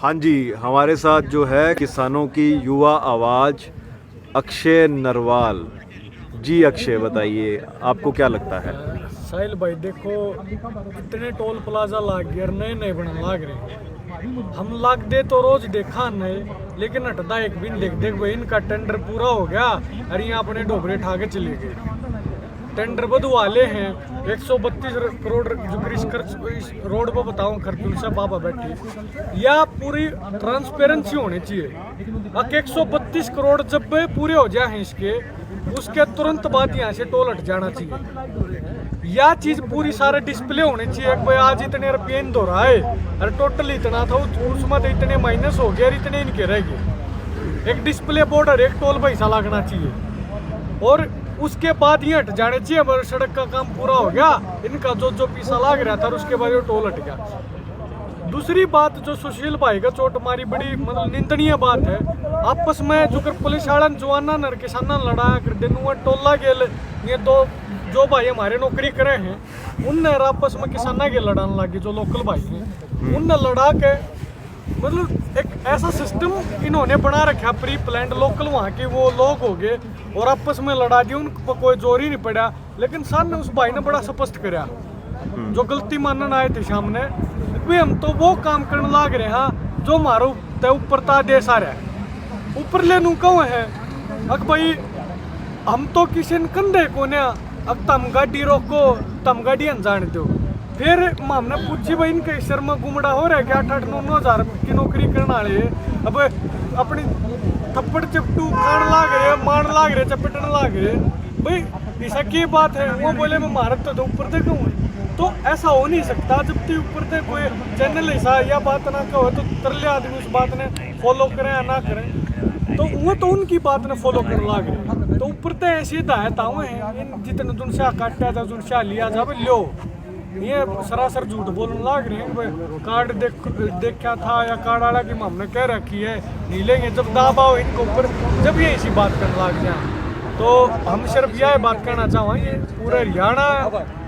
हाँ जी, हमारे साथ जो है किसानों की युवा आवाज़ अक्षय नरवाल जी। अक्षय, बताइए आपको क्या लगता है? साहिल भाई देखो, इतने टोल प्लाजा लाग गए और नए नए बनने लाग रहे। हम लाग दे तो रोज देखा नए, लेकिन हटदा एक भी देख देख भाई इनका टेंडर पूरा हो गया और यहाँ अपने डोबरे ठाके चले गए। टेंडर बधु वाले हैं 132 करोड़ जो कृषि खर्च इस रोड पर बताऊं खर्च उनसे बाबा बैठी या पूरी ट्रांसपेरेंसी होनी चाहिए। अब 132 करोड़ जब पूरे हो जाए हैं इसके, उसके तुरंत बाद यहाँ से टोल हट जाना चाहिए। या चीज पूरी सारे डिस्प्ले होने चाहिए कि भाई आज इतने रुपये इन दो रहा है और टोटल इतना था, उसमें तो इतने माइनस हो गया और इतने इनके रह गए। एक डिस्प्ले बोर्ड और एक टोल पैसा लगना चाहिए और उसके बाद ये हट जाने चाहिए। हमारे सड़क का काम पूरा हो गया, इनका जो जो पैसा लाग रहा था और उसके बाद ये टोल हट गया। दूसरी बात जो सुशील भाई का चोट मारी बड़ी मतलब निंदनीय बात है। आपस में जो कर पुलिस वाला जवाना नर किसाना लड़ाया कर देनु टोला गेल, ये दो जो भाई हमारे नौकरी करे हैं उनने आपस में किसाना के लड़ाने लगे, जो लोकल भाई हैं उनने लड़ा के मतलब एक ऐसा सिस्टम इन्होंने बना रखा प्री प्लान। लोकल वहाँ के वो लोग हो गए और आपस में लड़ा दिया, उन पर कोई जोर ही नहीं पड़ा। लेकिन सर ने उस भाई ने बड़ा स्पष्ट कराया, जो गलती मानन आए थे सामने, वे हम तो वो काम करने लाग रहे हैं जो मारो तय ऊपर ता देश आ रहा है ऊपर ले नू कौन है। अक भाई हम तो किसी ने कंधे को ने अब तम गाड़ी रोको, तम गाड़ी अनजान दो। फिर हमने पूछी भाई इनके सर में गुमड़ा हो रहा है क्या? 8-9 हज़ार की नौकरी करने वाले अब अपनी थप्पड़ चपटू खान लाग रहे, मार लाग रहे, चपटन लाग रहे। भाई ऐसा की बात है? वो बोले मैं मारत तो ऊपर तक हूँ, तो ऐसा हो नहीं सकता। जब तक ऊपर तक कोई चैनल ऐसा या बात ना कहो तो तरले आदमी उस बात ने फॉलो करें या ना करें, तो वो तो उनकी बात ने फॉलो करने लाग रहे। तो ऊपर तक ऐसी दायताओं हैं जितने दुनसा काटा जा दुनसा लिया जा लो, ये सरासर झूठ बोलने लाग रहे हैं। कार्ड देखा था या कार्ड वाला की हमने कह रखी है नहीं लेंगे, जब दाब आओ इनके ऊपर जब ये ऐसी बात करने लग जाए। तो हम सिर्फ यह बात कहना चाहेंगे पूरे हरियाणा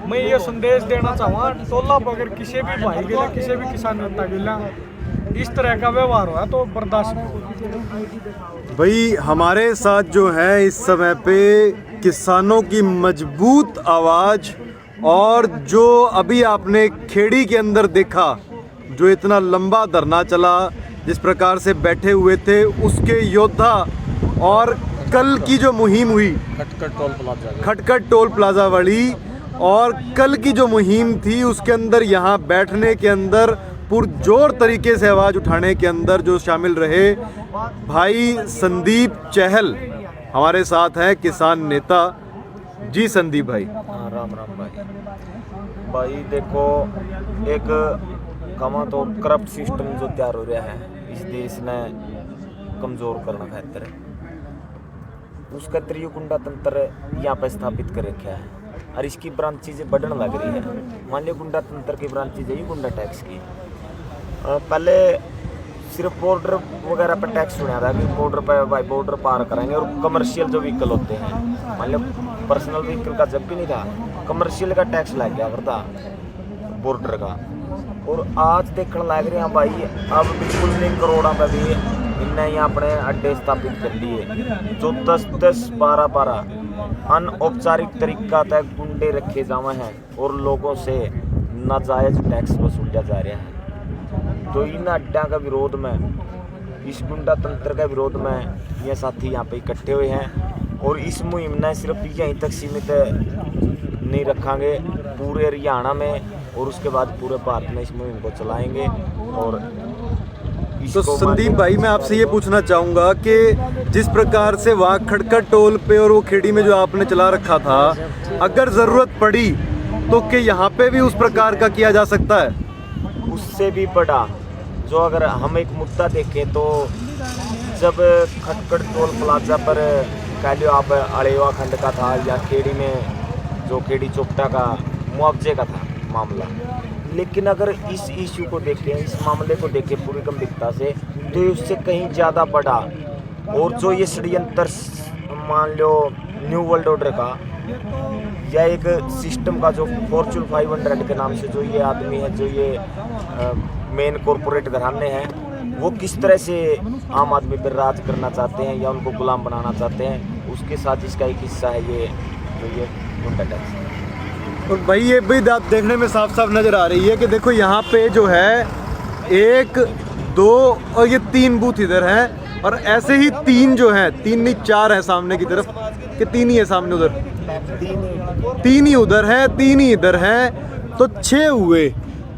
मैं ये संदेश देना चाहूँगा, टोला पर अगर किसी भी भाई के किसी भी किसान नेता के इस तरह का व्यवहार हुआ तो बर्दाश्त। भाई हमारे साथ जो है इस समय पे किसानों की मजबूत आवाज़, और जो अभी आपने खेड़ी के अंदर देखा जो इतना लंबा धरना चला, जिस प्रकार से बैठे हुए थे उसके योद्धा, और कल की जो मुहिम हुई खटखट टोल प्लाजा वाली, और कल की जो मुहिम थी उसके अंदर यहाँ बैठने के अंदर पुरजोर तरीके से आवाज़ उठाने के अंदर जो शामिल रहे भाई संदीप चहल हमारे साथ हैं, किसान नेता जी। संदीप भाई। हाँ, राम राम भाई देखो, एक कमा तो करप्ट सिस्टम जो तैयार हो रहा है इस देश ने कमज़ोर करना खातिर, उसका त्रियुग गुंडा तंत्र यहाँ पर स्थापित कर रखा है और इसकी ब्रांचेज बढ़ने लग रही है। मान लो गुंडा तंत्र की ब्रांचेज है गुंडा टैक्स की। पहले सिर्फ बॉर्डर वगैरह पर टैक्स सुना था कि बॉर्डर पर भाई बॉर्डर पार कराएंगे, और कमर्शियल जो व्हीकल होते हैं मान लो पर्सनल व्हीकल का जब भी नहीं था, कमर्शियल का टैक्स लग गया करता बॉर्डर का। और आज देखने लग रहे हैं भाई अब बिल्कुल नहीं, करोड़ों में भी इनने यहाँ अपने अड्डे स्थापित कर लिए, जो 10-10, 12-12 अनौपचारिक तरीका तक गुंडे रखे जावे हैं और लोगों से नाजायज टैक्स वसूला जा रहा है। तो इन अड्डा का विरोध में, इस गुंडा तंत्र का विरोध में ये साथी यहाँ पे इकट्ठे हुए हैं। और इस मुहिम ने सिर्फ यहीं तक सीमित नहीं रखेंगे, पूरे हरियाणा में और उसके बाद पूरे भारत में इस मुहिम को चलाएंगे। और तो संदीप भाई मैं आपसे ये पूछना चाहूँगा कि जिस प्रकार से वहाँ खटखट टोल पे और वो खेड़ी में जो आपने चला रखा था, अगर ज़रूरत पड़ी तो क्या यहाँ पे भी उस प्रकार का किया जा सकता है? उससे भी बड़ा जो अगर हम एक मुद्दा देखें तो जब खटखट टोल प्लाजा पर कह लो आप अड़ेवा खंड का था या खेड़ी में जो खेड़ी चोपटा का मुआवजे का था मामला, लेकिन अगर इस इशू को देखें, इस मामले को देखें पूरी गंभीरता से, तो ये उससे कहीं ज़्यादा बड़ा। और जो ये षड्यंत्र मान लो न्यू वर्ल्ड ऑर्डर का या एक सिस्टम का जो फॉर्च्यून 500 के नाम से जो ये आदमी है, जो ये मेन कॉरपोरेट घराने हैं, वो किस तरह से आम आदमी पर राज करना चाहते हैं या उनको गुलाम बनाना चाहते हैं, उसके साथ इसका एक हिस्सा है ये जो ये गुंडा टैक्स। और भाई ये भी बात देखने में साफ साफ नज़र आ रही है कि देखो यहाँ पे जो है 1 2 और ये 3 बूथ इधर हैं, और ऐसे ही 3 जो हैं, 3 नहीं 4 है सामने की तरफ, कि 3 ही है सामने उधर, 3 ही उधर है, 3 ही इधर हैं, तो 6 हुए।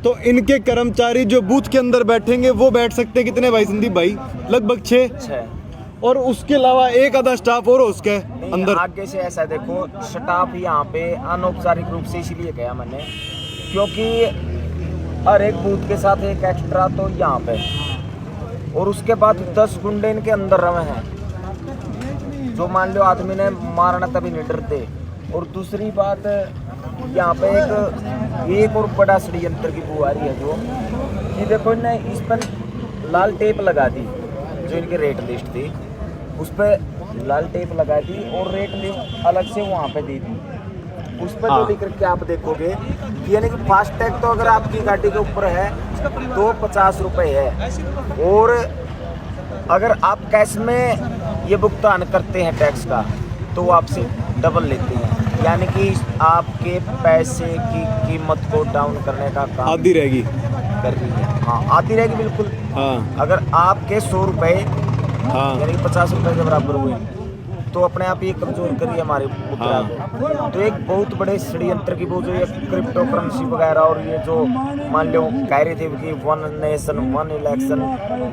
तो इनके कर्मचारी जो बूथ के अंदर बैठेंगे वो बैठ सकते हैं कितने भाई संदीप भाई? लगभग 6। और उसके अलावा एक आधा स्टाफ और हो उसके अंदर। आगे से ऐसा देखो, स्टाफ यहाँ पे अनौपचारिक रूप से इसीलिए गया मैंने, क्योंकि हर एक बूथ के साथ एक एक्स्ट्रा तो यहाँ पे, और उसके बाद 10 गुंडे इनके अंदर रहे हैं, जो मान लो आदमी ने मारना तभी नहीं डरते। और दूसरी बात यहाँ पे एक और बड़ा षड्यंत्र की बू आ रही है, जो कि देखो इन्हें इस पर लाल टेप लगा दी, जो इनकी रेट लिस्ट थी उस पर लाल टेप लगा दी और रेट लिस्ट अलग से वहाँ पे दी थी। उस पर जो लिख के आप देखोगे कि यानी कि फास्टैग तो अगर आपकी गाड़ी के ऊपर है तो 50 रुपये है, और अगर आप कैश में ये भुगतान करते हैं टैक्स का तो वो आपसे डबल लेते हैं, यानी कि आपके पैसे की कीमत को डाउन करने का काम आधी रहेगी, कर रही है। हाँ, आती रहेगी बिल्कुल। हाँ अगर आपके 100 रुपये हाँ यानी कि 50 रुपये के बराबर हुए तो अपने आप ये कमजोर करिए हमारे मुद्रा को। तो एक बहुत बड़े षड्यंत्र की वो जो ये क्रिप्टो करेंसी वगैरह, और ये जो मान लो कह रहे थे कि 1 नेशन 1 इलेक्शन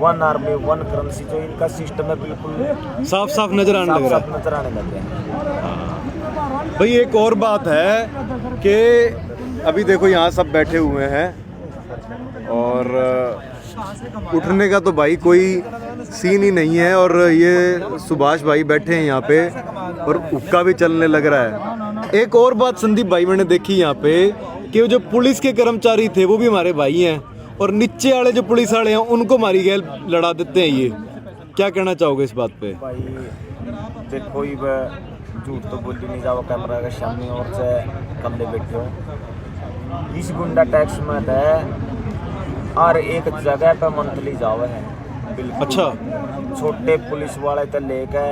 1 आर्मी 1 करेंसी, जो इनका सिस्टम है बिल्कुल साफ साफ नजर आने लग रहा है। नजर आने लग रहा है। भाई एक और बात है कि अभी देखो यहाँ सब बैठे हुए हैं और उठने का तो भाई कोई सीन ही नहीं है, और ये सुभाष भाई बैठे हैं यहाँ पे और हुक्का भी चलने लग रहा है। एक और बात संदीप भाई मैंने देखी यहाँ पे कि वो जो पुलिस के कर्मचारी थे वो भी हमारे भाई हैं, और नीचे वाले जो पुलिस वाले हैं उनको मारी गैल लड़ा देते हैं। ये क्या कहना चाहोगे इस बात पे? भाई देखो ही झूठ तो बोल नहीं जाओ, कैमरा के सामने और से कमरे बैठे हो। इस गुंडा टैक्स में है और एक जगह पे मंथली जावे है बिल्कुल। अच्छा, छोटे पुलिस वाले तक लेकर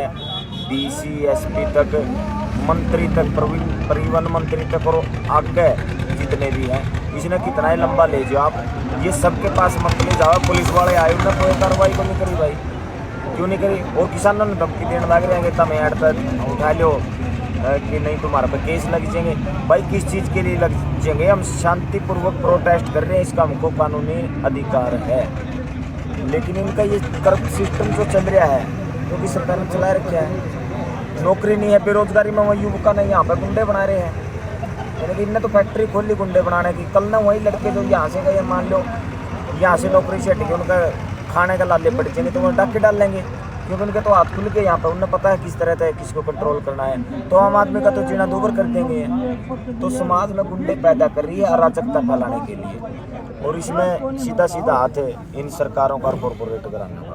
DC SP तक, मंत्री तक, परिवहन मंत्री तक, और आगे जितने भी हैं, इसने कितना ही लंबा ले जाओ आप, ये सबके पास मंथली जाओ। पुलिस वाले आए उन्हें कोई कार्रवाई को नहीं करी भाई, क्यों नहीं करी? और किसानों ने धमकी देने लग रहे हैं तमें ऐड तक उठा लो कि नहीं तुम्हारे पे केस लग जाएंगे। भाई किस चीज़ के लिए लग जाएंगे? हम शांतिपूर्वक प्रोटेस्ट कर रहे हैं, इसका हमको कानूनी अधिकार है। लेकिन इनका ये करप्ट सिस्टम जो चल रहा है, क्योंकि सरकार ने चला रखा है, नौकरी नहीं है, बेरोजगारी में वही युवका नहीं, यहाँ पर गुंडे बना रहे हैं। यानी कि इनने तो फैक्ट्री खोल ली गुंडे बनाने की। कल ना वही लड़के जो यहाँ से गए, मान लो यहाँ से नौकरी से हट के उनका खाने का लाले पड़ जाएंगे तो वो डाके डाल लेंगे, क्योंकि उनके तो हाथ खुल के यहाँ पर, उन्हें पता है किस तरह से किसको कंट्रोल करना है। तो आम आदमी का तो जीना दूभर कर देंगे। तो समाज में गुंडे पैदा कर रही है अराजकता फैलाने के लिए, और इसमें सीधा सीधा हाथ है इन सरकारों का कॉर्पोरेट कराने का।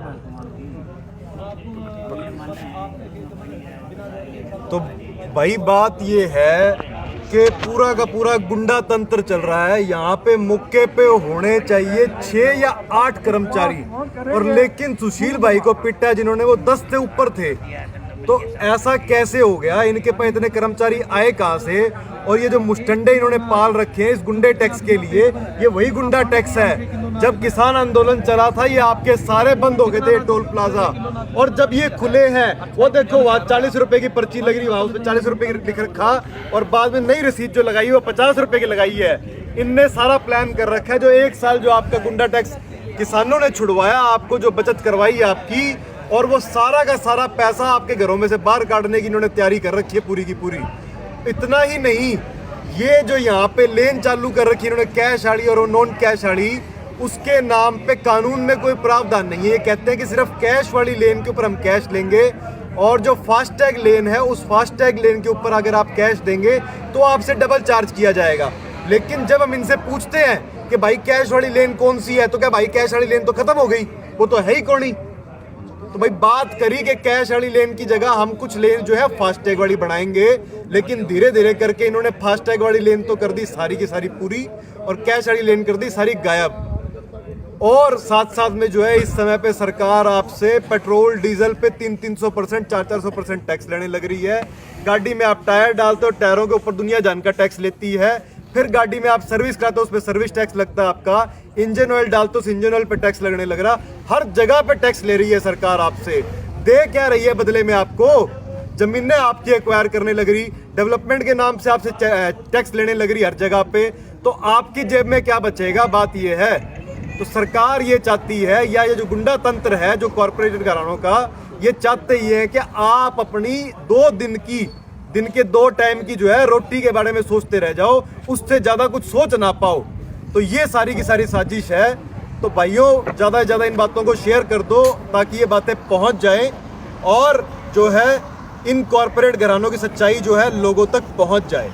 तो भाई बात ये है कि पूरा का पूरा गुंडा तंत्र चल रहा है यहाँ पे। मौके पे होने चाहिए 6 या 8 कर्मचारी, और लेकिन सुशील भाई को पिटा जिन्होंने, वो 10 से ऊपर थे। तो ऐसा कैसे हो गया? इनके पास इतने कर्मचारी आए कहाँ से? और ये जो मुस्टंडे इन्होंने पाल रखे हैं इस गुंडे टैक्स के लिए, ये वही गुंडा टैक्स है। जब किसान आंदोलन चला था ये आपके सारे बंद हो गए थे टोल प्लाजा, और जब ये खुले हैं वो देखो वहाँ 40 रुपए की पर्ची लग रही, वहाँ उस पर 40 रुपए की लिख रखा, और बाद में नई रसीद जो लगाई वो 50 रुपए की लगाई है। इनने सारा प्लान कर रखा है। जो 1 साल जो आपका गुंडा टैक्स किसानों ने छुड़वाया, आपको जो बचत करवाई है आपकी, और वो सारा का सारा पैसा आपके घरों में से बाहर काटने की इन्होंने तैयारी कर रखी है पूरी की पूरी। इतना ही नहीं, ये जो यहाँ पे लेन चालू कर रखी है इन्होंने कैश आड़ी और नॉन कैश आड़ी, उसके नाम पे कानून में कोई प्रावधान नहीं है। ये कहते हैं कि सिर्फ कैश वाली लेन के ऊपर हम कैश लेंगे, और जो फास्टैग लेन है उस फास्टैग लेन के ऊपर अगर आप कैश देंगे तो आपसे डबल चार्ज किया जाएगा। लेकिन जब हम इनसे पूछते हैं कि भाई कैश वाली लेन कौन सी है, तो क्या भाई कैश वाली लेन तो खत्म हो गई, वो तो है ही कौन ही। तो भाई बात करी कि कैश वाली लेन की जगह हम कुछ लेन जो है फास्टैग वाली बनाएंगे, लेकिन धीरे धीरे करके इन्होंने फास्टैग वाली लेन तो कर दी सारी की सारी पूरी, और कैश वाली लेन कर दी सारी गायब। और साथ साथ में जो है इस समय पे सरकार आपसे पेट्रोल डीजल पे 300-300%, 400-400% टैक्स लेने लग रही है। गाड़ी में आप टायर डालते हो, टायरों के ऊपर दुनिया जान का टैक्स लेती है। फिर गाड़ी में आप सर्विस कराते हो, उस पर सर्विस टैक्स लगता है आपका। इंजन ऑयल डालते हो, इंजन ऑयल पे टैक्स लगने लग रहा। हर जगह पे टैक्स ले रही है सरकार आपसे। दे क्या रही है बदले में आपको? जमीनें आपकी एक्वायर करने लग रही, डेवलपमेंट के नाम से आपसे टैक्स लेने लग रही हर जगह पे। तो आपकी जेब में क्या बचेगा? बात ये है। तो सरकार ये चाहती है, या ये जो गुंडा तंत्र है जो कॉरपोरेट घरानों का, ये चाहते ही है कि आप अपनी 2 दिन के 2 टाइम की जो है रोटी के बारे में सोचते रह जाओ, उससे ज़्यादा कुछ सोच ना पाओ। तो ये सारी की सारी साजिश है। तो भाइयों, ज़्यादा से ज़्यादा इन बातों को शेयर कर दो ताकि ये बातें पहुंच जाएं और जो है इन कॉरपोरेट घरानों की सच्चाई जो है लोगों तक पहुंच जाए।